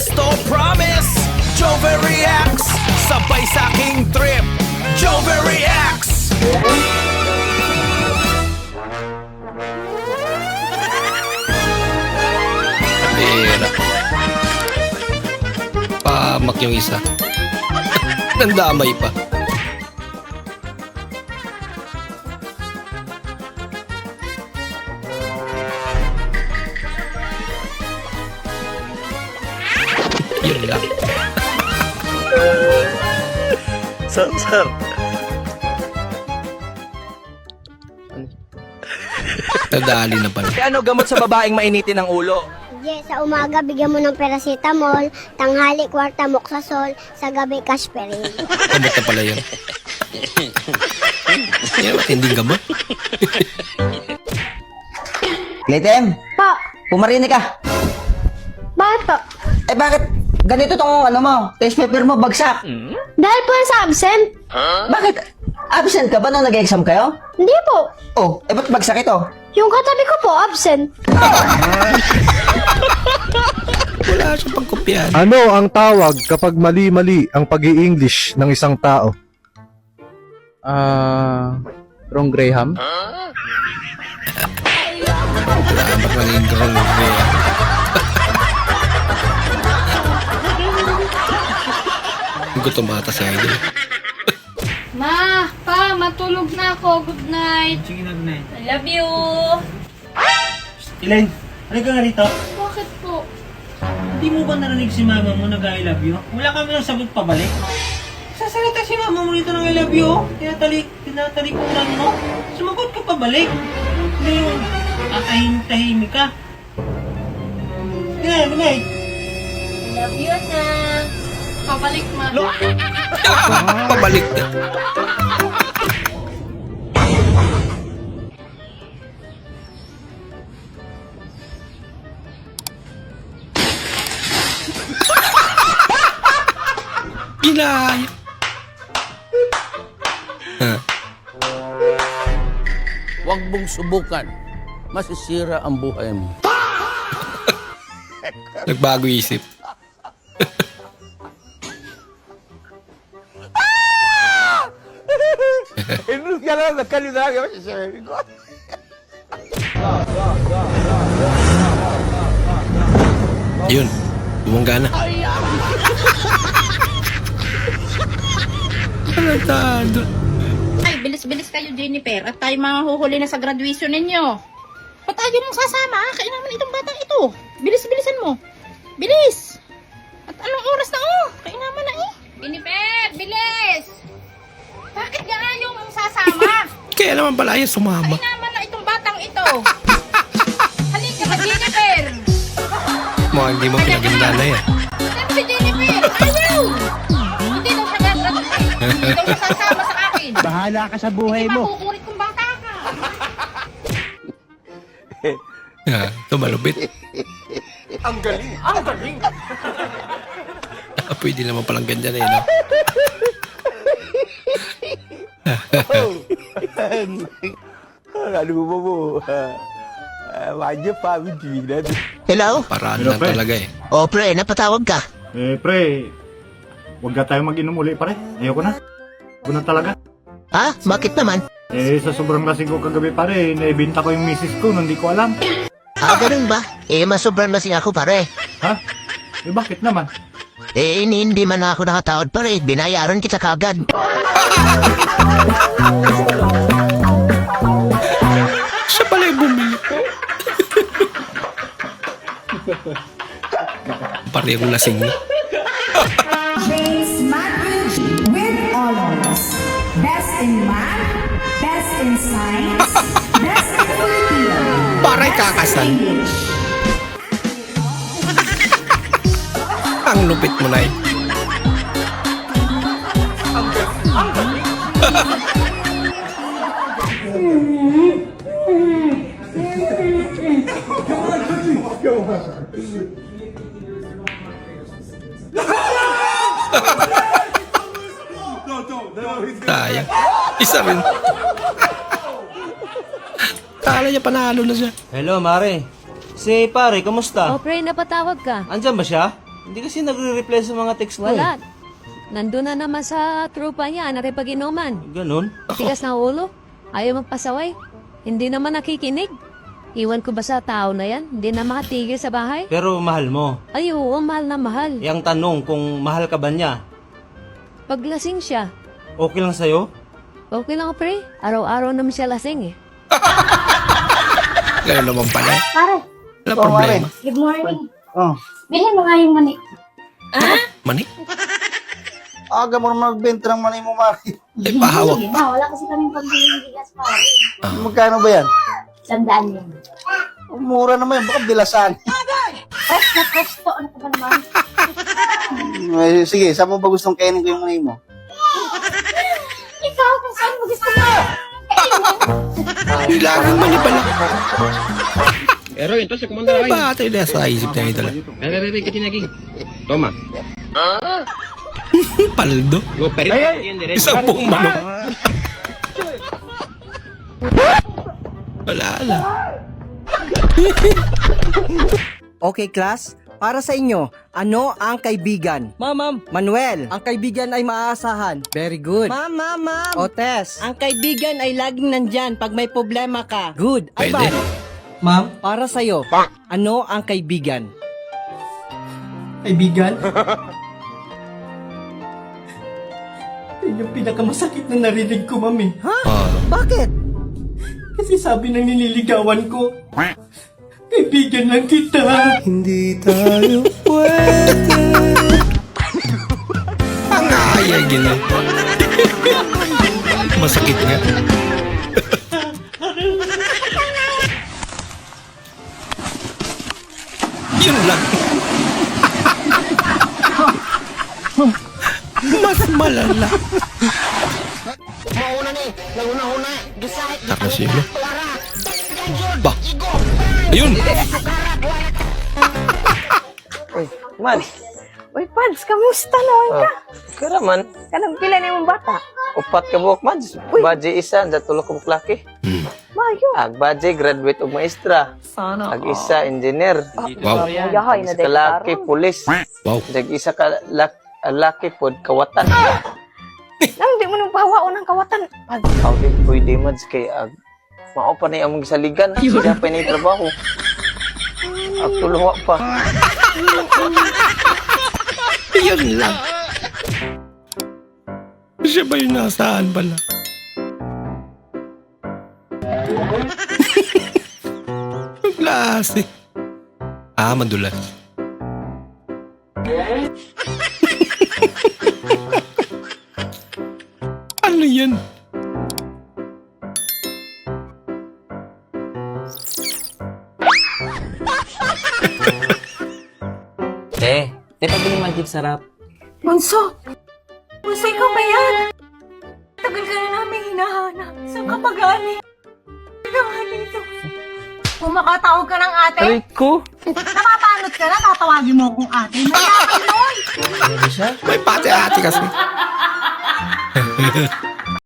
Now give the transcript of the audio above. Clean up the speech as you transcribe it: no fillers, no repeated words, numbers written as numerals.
Esto promise, Jover reacts. Sabay sa aking trip, Jover reacts. Pera. Pamak yung isa. Nandamay pa. Yun lang. Sir. Nadali na pala. Ano gamot sa babaeng mainitin ng ulo? Yes, sa umaga bigyan mo ng paracetamol, tanghali kwarta moxazol, sa gabi caspherin. Gamot na pala yun. Yan, matinding gamot. Clayton, Po, pumarinig ka. bakit po? Eh bakit ganito tong ano mo, test paper mo bagsak? Dahil po sa absent. Bakit absent ka ba nung nag-exam kayo? Hindi po. Oh, eh ba't bagsak ito? Yung katabi ko po, absent. Wala siyang pangkopyahan. Ano ang tawag kapag mali-mali ang pag-i-English ng isang tao? Wrong Graham? Salamat maging drone. Gutom bata si Idol. Ma, pa, matulog na ako. Good night. Sige na, Gunay. I love you. Elaine, halika nga rito. Bakit po? Hindi mo ba narinig si mama mo nag-I love you? Wala kami ng sagot pabalik. Sasalita si mama mo nito ng I love you. Tinatalikuran mo. Sumagot ka pabalik. Hindi yung tahimik ka. Gunay. I love you, anak. Pabalik, ma. Pabalik na. Ginaya. Huwag mong subukan. Masisira ang buhay mo. Nagbago isip. Yun, bumangga na. Tarantado. Ay, bilis-bilis kayo, Jennifer. At tayo mahuhuli na sa graduation ninyo. Ba't tayo mong sasama? Kain naman itong batang ito. Bilis-bilisan mo. Bilis! At anong oras na, oh? Kain naman na, eh. Jennifer, bilis! Bakit nga ayaw mong sasama? Kaya naman pala yan sumama. Kain naman na itong batang ito. Halika ba, Jennifer? Mukhang hindi mo pinaganda na yan. Sabi si Jennifer, ayaw! Hindi daw siya gagraduate. Hindi daw siya sasama sa akin. Bahala ka sa buhay Hindi makukulit kung bata ka. Ito malupit. Ang galing! Pwede naman palang ganyan eh, no? Hello? Paraan lang talaga eh. Oh, pre, napatawag ka. Pre, huwag ka tayo mag-inom uli, pare. Ayoko na. Ayoko na talaga. Ha? Bakit naman? Sa sobrang lasing ko kagabi, pare, naibinta ko yung misis ko, hindi ko alam. Ganun ba? Masobrang lasing ako, pare. Ha? Bakit naman? Hindi man ako nakatawad, pare. Binayaran kita kagad. Siya pala yung bumili. Parehong lasing niya. James Matthew with honors. Best in math, best in science, best in Filipino. Paray kakasal. English. Ang lupit mo na eh. Sayang. Isa rin. Kala niya panalo na siya. Hello, Mare. Si pare, kamusta? Oh, pre, napatawag ka. Andyan ba siya? Hindi kasi nagre-reply sa mga text ko. Wala. Nandun na naman sa trupa niya, nakipag-inuman. Ganon? Tigas na ulo. Ayaw magpasaway. Hindi naman nakikinig. Iwan ko ba sa tao na yan? Hindi na makatigil sa bahay? Pero mahal mo. Ay, oo, mahal na mahal. Yang tanong kung mahal ka ba niya, Paglasing siya, okay lang sa'yo? okay lang pre. Araw-araw naman siya lasing eh. Gano'n naman pala. Pare, Wala problema. good morning. Oh. Bilhin mo nga yung mani. Mani? Aga mo naman magbenta ng money mo, Mari. Eh, pahawak. Sige na, wala kasi kaming pambili ng bigas, pare. Magkano ba yan? 100 yan. Mura naman yan, baka bilasan. Fresh na fresh to. Ano ka ba naman? Sige, saan mo ba gustong kainin ko yung money mo? Ikaw, kung saan mo gusto mo. Laging mani pala. Ay, ba ito yung nasa isip niya ito lang? Paldo. Isang buong manok. Wala. Okay, class. Para sa inyo, ano ang kaibigan? Ma'am. Manuel, ang kaibigan ay maaasahan. Very good. Ma'am. Otes, ang kaibigan ay laging nandyan pag may problema ka. Good. Pwede. Ma'am, para sa'yo, ano ang kaibigan? Kaibigan? Yun yung pinakamasakit na narinig ko, mami. Ha? Bakit? Kasi sabi ng nililigawan ko, kaibigan lang kita. Hindi tayo pwede. Ang ayay gila. Masakit nga. Yun lang. Mas malala. Taka sila. Ba? Ayun! Mads. Uy, Pads, kamusta naman ka? Karaman, Kanang pila na yung bata? upat ka buhok mads. Baji isa, datulog ka buhok laki. Mayo. Ag baji, graduate o maestra. Sana. Ag isa, engineer. Wow. Yahay na Isa ka laki, pulis. Wow. Ag isa ka laki pod, kawatan. Nang di mo nang pahawaon ng kawatan. Pads. Aw, di pwede mads kay ag mao pa na yung saligan. Siya pa na yung trabaho. Ag tuluwa pa. Yun lang. Siya ba yung nasaan pala? Ang klase. Madulas. Ano yan? Teka ba yung magic sarap? Bunso! Bunso, ikaw ba yan? Tagal ka na namin hinahanap. Saan ka pa galing? Ikaw nga dito. Kung makatawag ka ng ate, ko? napapanot ka na, tatawagin mo akong ate. Mayakan, Noy! May pati-ati kasi.